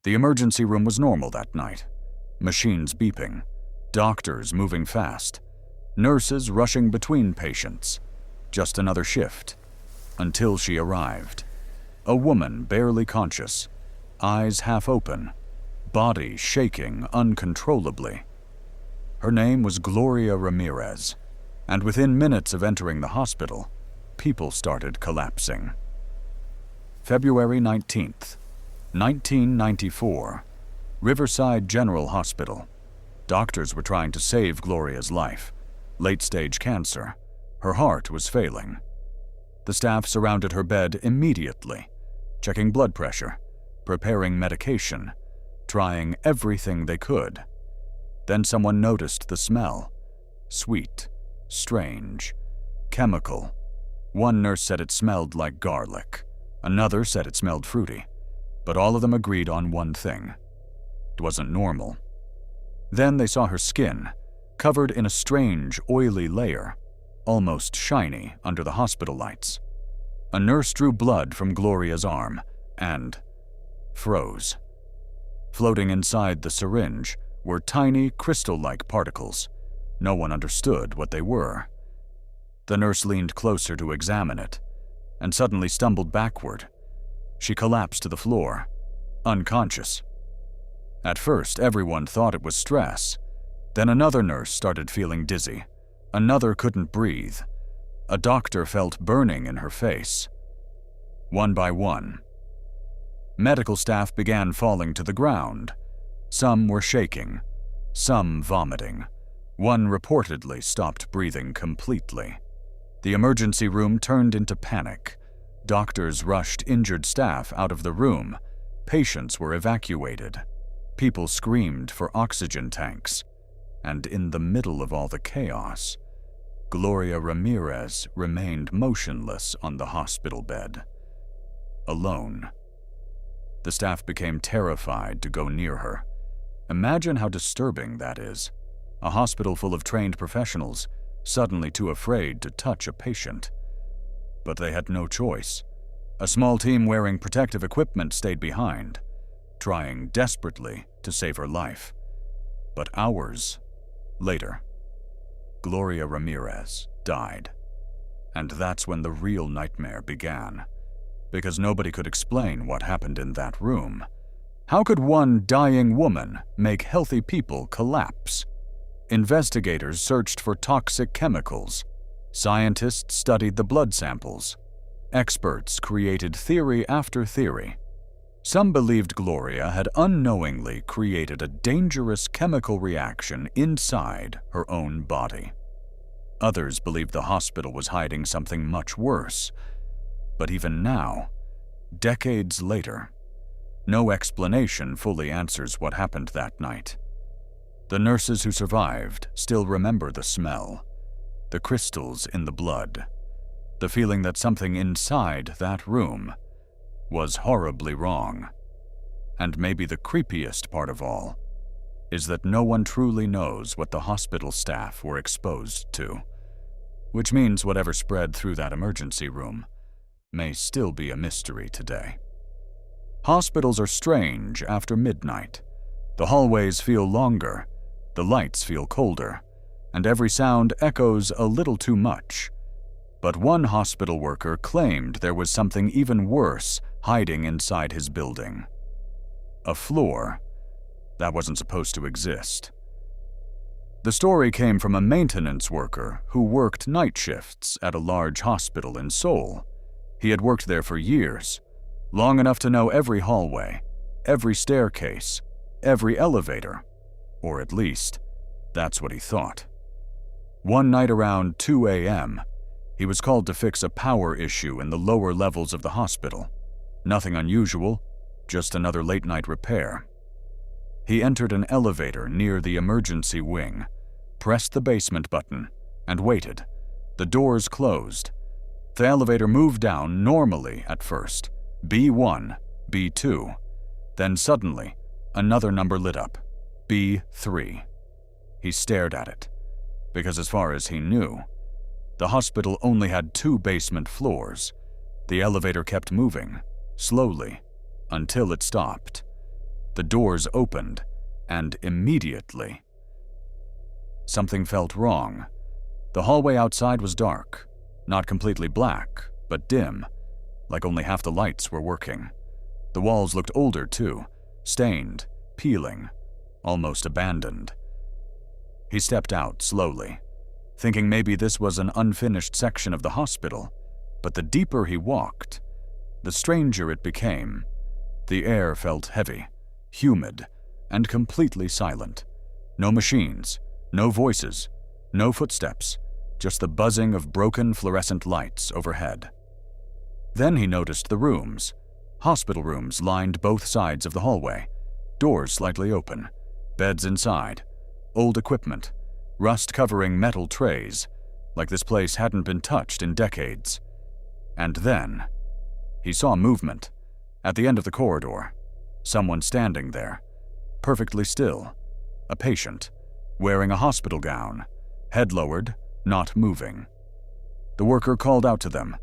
The emergency room was normal that night. Machines beeping, doctors moving fast, nurses rushing between patients. Just another shift. Until she arrived. A woman barely conscious, eyes half open, body shaking uncontrollably. Her name was Gloria Ramirez, and within minutes of entering the hospital, people started collapsing. February 19th, 1994, Riverside General Hospital. Doctors were trying to save Gloria's life. Late-stage cancer. Her heart was failing. The staff surrounded her bed immediately, checking blood pressure, preparing medication, trying everything they could. Then someone noticed the smell. Sweet, strange, chemical. One nurse said it smelled like garlic. Another said it smelled fruity. But all of them agreed on one thing. It wasn't normal. Then they saw her skin, covered in a strange, oily layer, almost shiny under the hospital lights. A nurse drew blood from Gloria's arm and froze. Floating inside the syringe were tiny, crystal-like particles. No one understood what they were. The nurse leaned closer to examine it, and suddenly stumbled backward. She collapsed to the floor, unconscious. At first, everyone thought it was stress. Then another nurse started feeling dizzy. Another couldn't breathe. A doctor felt burning in her face. One by one, medical staff began falling to the ground. Some were shaking, some vomiting. One reportedly stopped breathing completely. The emergency room turned into panic. Doctors rushed injured staff out of the room. Patients were evacuated. People screamed for oxygen tanks. And in the middle of all the chaos, Gloria Ramirez remained motionless on the hospital bed. Alone. The staff became terrified to go near her. Imagine how disturbing that is. A hospital full of trained professionals, suddenly too afraid to touch a patient. But they had no choice. A small team wearing protective equipment stayed behind, trying desperately to save her life. But hours later, Gloria Ramirez died. And that's when the real nightmare began, because nobody could explain what happened in that room. How could one dying woman make healthy people collapse? Investigators searched for toxic chemicals. Scientists studied the blood samples. Experts created theory after theory. Some believed Gloria had unknowingly created a dangerous chemical reaction inside her own body. Others believed the hospital was hiding something much worse. But even now, decades later, no explanation fully answers what happened that night. The nurses who survived still remember the smell, the crystals in the blood, the feeling that something inside that room was horribly wrong. And maybe the creepiest part of all is that no one truly knows what the hospital staff were exposed to, which means whatever spread through that emergency room may still be a mystery today. Hospitals are strange after midnight. The hallways feel longer, the lights feel colder, and every sound echoes a little too much. But one hospital worker claimed there was something even worse hiding inside his building. A floor that wasn't supposed to exist. The story came from a maintenance worker who worked night shifts at a large hospital in Seoul. He had worked there for years, long enough to know every hallway, every staircase, every elevator, or at least, that's what he thought. One night around 2 a.m., he was called to fix a power issue in the lower levels of the hospital. Nothing unusual, just another late-night repair. He entered an elevator near the emergency wing, pressed the basement button, and waited. The doors closed. The elevator moved down normally at first, B1, B2. Then suddenly, another number lit up, B3. He stared at it, because as far as he knew, the hospital only had 2 basement floors. The elevator kept moving, slowly, until it stopped. The doors opened, and immediately, something felt wrong. The hallway outside was dark, not completely black, but dim, like only half the lights were working. The walls looked older too, stained, peeling, almost abandoned. He stepped out slowly, thinking maybe this was an unfinished section of the hospital, but the deeper he walked, the stranger it became. The air felt heavy, humid, and completely silent. No machines, no voices, no footsteps, just the buzzing of broken fluorescent lights overhead. Then he noticed the rooms. Hospital rooms lined both sides of the hallway, doors slightly open, beds inside, old equipment, rust covering metal trays, like this place hadn't been touched in decades. And then, he saw movement. At the end of the corridor, someone standing there, perfectly still, a patient, wearing a hospital gown, head lowered, not moving. The worker called out to them.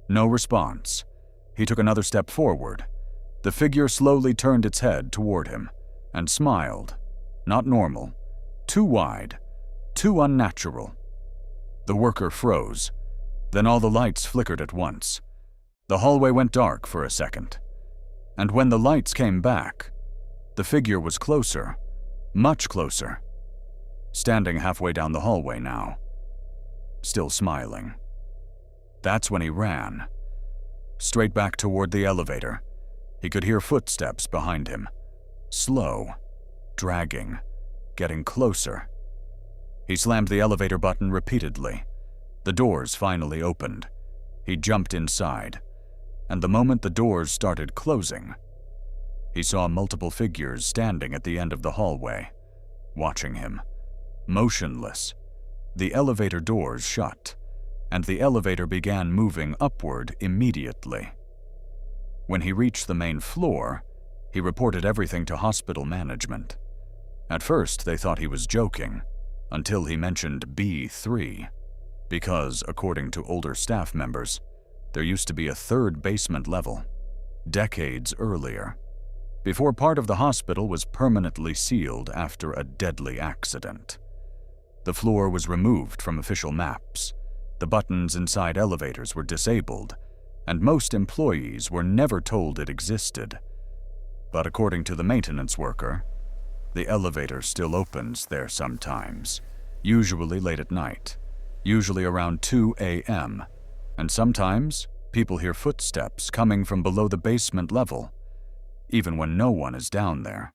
No response. He took another step forward. The figure slowly turned its head toward him and smiled. Not normal. Too wide. Too unnatural. The worker froze. Then all the lights flickered at once. The hallway went dark for a second. And when the lights came back, the figure was closer, much closer, standing halfway down the hallway now, still smiling. That's when he ran, straight back toward the elevator. He could hear footsteps behind him, slow, dragging, getting closer. He slammed the elevator button repeatedly. The doors finally opened. He jumped inside, and the moment the doors started closing, he saw multiple figures standing at the end of the hallway, watching him, motionless. The elevator doors shut, and the elevator began moving upward immediately. When he reached the main floor, he reported everything to hospital management. At first, they thought he was joking, until he mentioned B3, because, according to older staff members, there used to be a third basement level, decades earlier, before part of the hospital was permanently sealed after a deadly accident. The floor was removed from official maps, the buttons inside elevators were disabled, and most employees were never told it existed. But according to the maintenance worker, the elevator still opens there sometimes, usually late at night, usually around 2 a.m., and sometimes people hear footsteps coming from below the basement level, even when no one is down there.